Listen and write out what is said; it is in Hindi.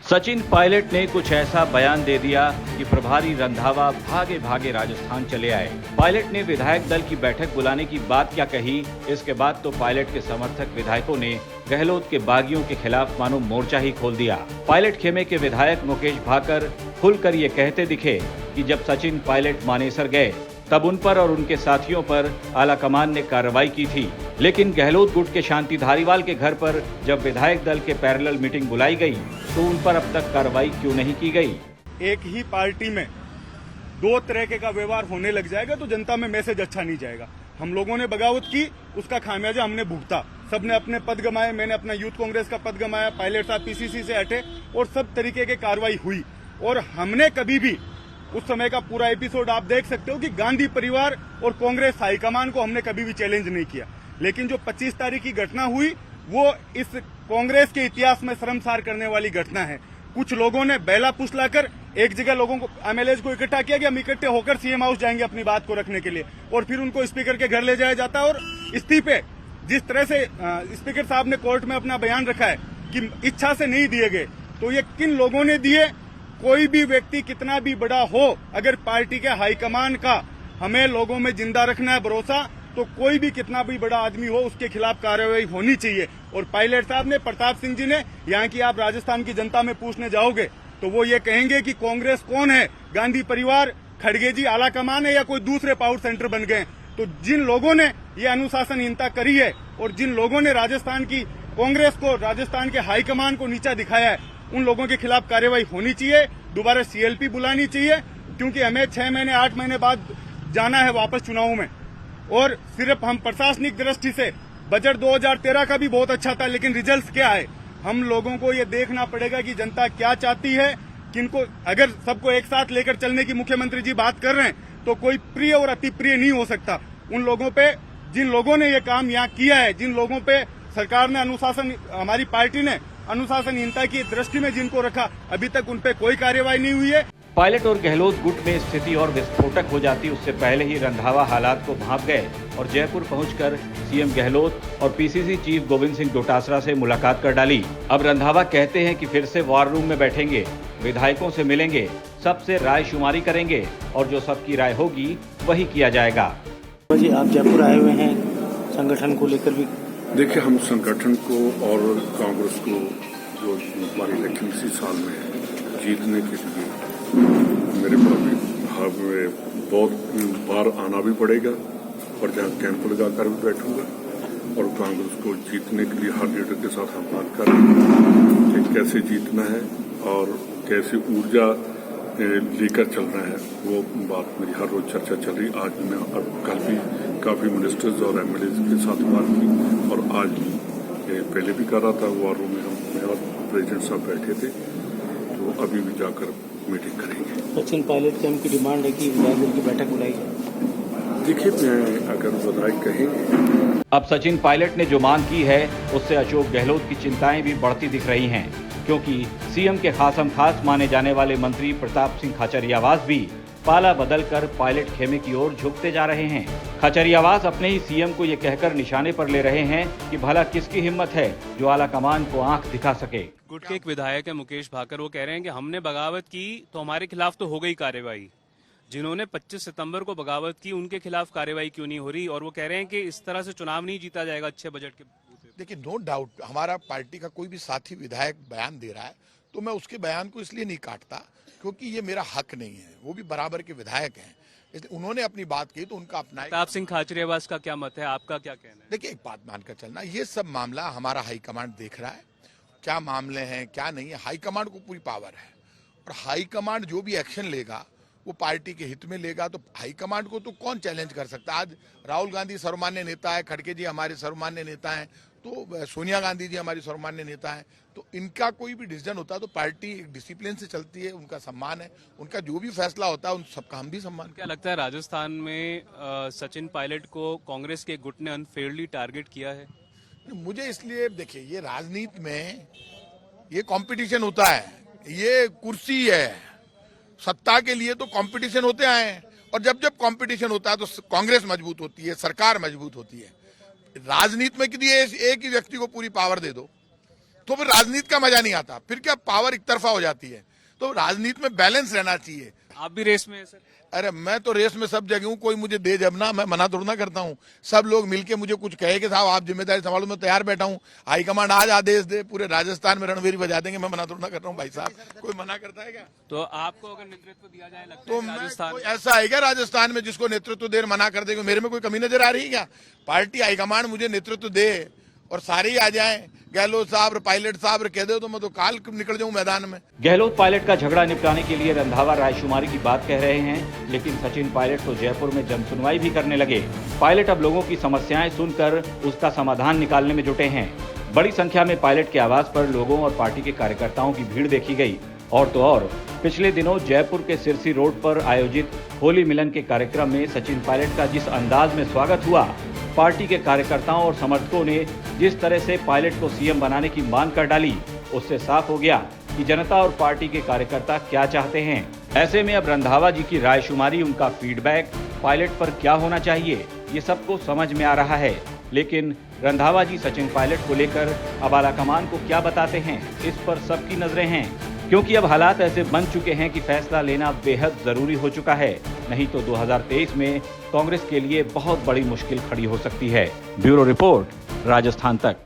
सचिन पायलट ने कुछ ऐसा बयान दे दिया कि प्रभारी रंधावा भागे भागे राजस्थान चले आए। पायलट ने विधायक दल की बैठक बुलाने की बात क्या कही, इसके बाद तो पायलट के समर्थक विधायकों ने गहलोत के बागियों के खिलाफ मानो मोर्चा ही खोल दिया। पायलट खेमे के विधायक मुकेश भाकर खुलकर ये कहते दिखे कि जब सचिन पायलट मानेसर गए तब उन पर और उनके साथियों पर आलाकमान ने कार्रवाई की थी, लेकिन गहलोत गुट के शांति धारीवाल के घर पर जब विधायक दल के पैरेलल मीटिंग बुलाई गई तो उन पर अब तक कार्रवाई क्यों नहीं की गई। एक ही पार्टी में दो तरह का व्यवहार होने लग जाएगा तो जनता में मैसेज अच्छा नहीं जाएगा। हम लोगों ने बगावत की, उसका खामियाजा हमने भुगता। सबने अपने पद गंवाए, मैंने अपना यूथ कांग्रेस का पद गंवाया, पायलट साहब पीसीसी से हटे और सब तरीके की कार्रवाई हुई। और हमने कभी भी उस समय का पूरा एपिसोड आप देख सकते हो कि गांधी परिवार और कांग्रेस हाईकमान को हमने कभी भी चैलेंज नहीं किया। लेकिन जो 25 तारीख की घटना हुई वो इस कांग्रेस के इतिहास में शर्मसार करने वाली घटना है। कुछ लोगों ने बेला फुसलाकर एक जगह लोगों को एमएलएज को इकट्ठा किया कि हम इकट्ठे होकर सीएम हाउस जाएंगे अपनी बात को रखने के लिए, और फिर उनको स्पीकर के घर ले जाया जाता है। और इस्तीफे जिस तरह से स्पीकर साहब ने कोर्ट में अपना बयान रखा है कि इच्छा से नहीं दिए गए, तो ये किन लोगों ने दिए। कोई भी व्यक्ति कितना भी बड़ा हो, अगर पार्टी के हाईकमान का हमें लोगों में जिंदा रखना है भरोसा, तो कोई भी कितना भी बड़ा आदमी हो उसके खिलाफ कार्रवाई होनी चाहिए। और पायलट साहब ने, प्रताप सिंह जी ने, यहाँ की आप राजस्थान की जनता में पूछने जाओगे तो वो ये कहेंगे कि कांग्रेस कौन है, गांधी परिवार, खड़गे जी आला कमान है या कोई दूसरे पावर सेंटर बन गए। तो जिन लोगों ने ये अनुशासनहीनता करी है और जिन लोगों ने राजस्थान की कांग्रेस को, राजस्थान के हाईकमान को नीचा दिखाया है, उन लोगों के खिलाफ कार्रवाई होनी चाहिए। दोबारा सीएलपी बुलानी चाहिए, क्योंकि हमें 6 महीने 8 महीने बाद जाना है वापस चुनाव में। और सिर्फ हम प्रशासनिक दृष्टि से बजट 2013 का भी बहुत अच्छा था, लेकिन रिजल्ट क्या है, हम लोगों को ये देखना पड़ेगा कि जनता क्या चाहती है। किनको, अगर सबको एक साथ लेकर चलने की मुख्यमंत्री जी बात कर रहे हैं तो कोई प्रिय और अति प्रिय नहीं हो सकता। उन लोगों पे, जिन लोगों ने ये काम यहाँ किया है, जिन लोगों पे सरकार ने अनुशासन, हमारी पार्टी ने अनुशासनहीनता की दृष्टि में जिनको रखा, अभी तक उन पे कोई कार्यवाही नहीं हुई है। पायलट और गहलोत गुट में स्थिति और विस्फोटक हो जाती उससे पहले ही रंधावा हालात को भांप गए और जयपुर पहुंचकर सीएम गहलोत और पीसीसी चीफ गोविंद सिंह डोटासरा से मुलाकात कर डाली। अब रंधावा कहते हैं कि फिर से वॉर रूम में बैठेंगे, विधायकों से मिलेंगे, सबसे राय शुमारी करेंगे और जो सबकी राय होगी वही किया जाएगा। जी, आप जयपुर आए हुए हैं संगठन को लेकर भी। देखिए, हम संगठन को और कांग्रेस को जो हमारी इलेक्शन इसी साल में जीतने के लिए मेरे पास में बहुत बार आना भी पड़ेगा और जहाँ कैंप लगाकर भी बैठूंगा और कांग्रेस को जीतने के लिए हर लीडर के साथ हम बात करेंगे कि कैसे जीतना है और कैसे ऊर्जा लेकर चलना है। वो बात मेरी हर रोज चर्चा चल रही। आज मैं और कल भी काफी मिनिस्टर्स और एमएलए के साथ बात की और आज भी पहले भी कर रहा था। वॉर रूम में हम और प्रेसिडेंट साहब बैठे थे, तो अभी भी जाकर मीटिंग करेंगे। सचिन पायलट कैंप की डिमांड है कि विधायक दल की बैठक बुलाई जाए। देखिए, मैं अगर विधायक कहेंगे। अब सचिन पायलट ने जो मांग की है उससे अशोक गहलोत की चिंताएं भी बढ़ती दिख रही हैं, क्योंकि सीएम के खासम खास माने जाने वाले मंत्री प्रताप सिंह खाचरियावास भी पाला बदलकर पायलट खेमे की ओर झुकते जा रहे हैं। खाचरियावास अपने ही सीएम को ये कहकर निशाने पर ले रहे हैं कि भला किसकी हिम्मत है जो आला कमान को आंख दिखा सके। गुट के एक विधायक है मुकेश भाकर, वो कह रहे हैं कि हमने बगावत की तो हमारे खिलाफ तो हो गई कार्रवाई, जिन्होंने 25 सितंबर को बगावत की उनके खिलाफ कार्रवाई क्यों नहीं हो रही। और वो कह रहे हैं कि इस तरह से चुनाव नहीं जीता जाएगा अच्छे बजट के। देखिए, नो डाउट हमारा पार्टी का कोई भी साथी विधायक बयान दे रहा है तो मैं उसके बयान को इसलिए नहीं काटता क्योंकि ये मेरा हक नहीं है। वो भी बराबर के विधायक हैं, इसलिए उन्होंने अपनी बात की तो उनका अपना। प्रताप सिंह खाचरियावास का क्या मत है, आपका क्या कहना है? देखिए, एक बात मानकर चलना, ये सब मामला हमारा हाईकमांड देख रहा है, क्या मामले हैं क्या नहीं है। हाईकमांड को पूरी पावर है और हाईकमांड जो भी एक्शन लेगा वो पार्टी के हित में लेगा। तो हाईकमांड को तो कौन चैलेंज कर सकता है। आज राहुल गांधी सर्वमान्य नेता है, खड़गे जी हमारे सर्वमान्य नेता हैं, तो सोनिया गांधी जी हमारी सर्वमान्य नेता हैं, तो इनका कोई भी डिसीजन होता है तो पार्टी एक डिसिप्लिन से चलती है, उनका सम्मान है, उनका जो भी फैसला होता है उन सबका हम भी सम्मान। क्या लगता है राजस्थान में सचिन पायलट को कांग्रेस के गुट ने अनफेयरली टारगेट किया है? मुझे इसलिए, देखिए, ये राजनीति में ये कंपटीशन होता है, ये कुर्सी है, सत्ता के लिए तो कंपटीशन होते आए हैं और जब जब कंपटीशन होता है तो कांग्रेस मजबूत होती है, सरकार मजबूत होती है। राजनीति में किसी एक ही व्यक्ति को पूरी पावर दे दो तो फिर राजनीति का मजा नहीं आता, फिर क्या पावर एक तरफा हो जाती है। तो राजनीति में बैलेंस रहना चाहिए। आप भी रेस में हैं सर? अरे मैं तो रेस में सब जगह हूँ, कोई मुझे दे जब ना, मैं मना थोड़ा ना करता हूँ। सब लोग मिलके मुझे कुछ कहे कि साहब आप जिम्मेदारी संभालो, मैं तैयार बैठा हूँ। हाईकमांड आज आदेश दे, पूरे राजस्थान में रणवीर बजा देंगे, मैं मना थोड़ा ना कर रहा हूँ भाई साहब, कोई मना करता है क्या? तो आपको अगर नेतृत्व दिया जाए लगता तो है राजस्थान कोई ऐसा है क्या राजस्थान में जिसको नेतृत्व दे मना कर देगा? मेरे में कोई कमी नजर आ रही है क्या? पार्टी हाईकमांड मुझे नेतृत्व दे और सारे ही आ जाएं, गहलोत साहब, पायलट साहब कह दे तो मैं तो काल निकल जाऊं मैदान में। गहलोत पायलट का झगड़ा निपटाने के लिए रंधावा रायशुमारी की बात कह रहे हैं, लेकिन सचिन पायलट तो जयपुर में जनसुनवाई भी करने लगे। पायलट अब लोगों की समस्याएं सुनकर उसका समाधान निकालने में जुटे हैं। बड़ी संख्या में पायलट के आवास पर लोगों और पार्टी के कार्यकर्ताओं की भीड़ देखी गई। और तो और पिछले दिनों जयपुर के सिरसी रोड पर आयोजित होली मिलन के कार्यक्रम में सचिन पायलट का जिस अंदाज में स्वागत हुआ, पार्टी के कार्यकर्ताओं और समर्थकों ने जिस तरह से पायलट को सीएम बनाने की मांग कर डाली, उससे साफ हो गया कि जनता और पार्टी के कार्यकर्ता क्या चाहते हैं। ऐसे में अब रंधावा जी की रायशुमारी, उनका फीडबैक पायलट पर क्या होना चाहिए, ये सबको समझ में आ रहा है। लेकिन रंधावा जी सचिन पायलट को लेकर अब आलाकमान को क्या बताते हैं, इस पर सबकी नजरें हैं, क्योंकि अब हालात ऐसे बन चुके हैं कि फैसला लेना बेहद जरूरी हो चुका है। नहीं तो 2023 में कांग्रेस के लिए बहुत बड़ी मुश्किल खड़ी हो सकती है। ब्यूरो रिपोर्ट, राजस्थान तक।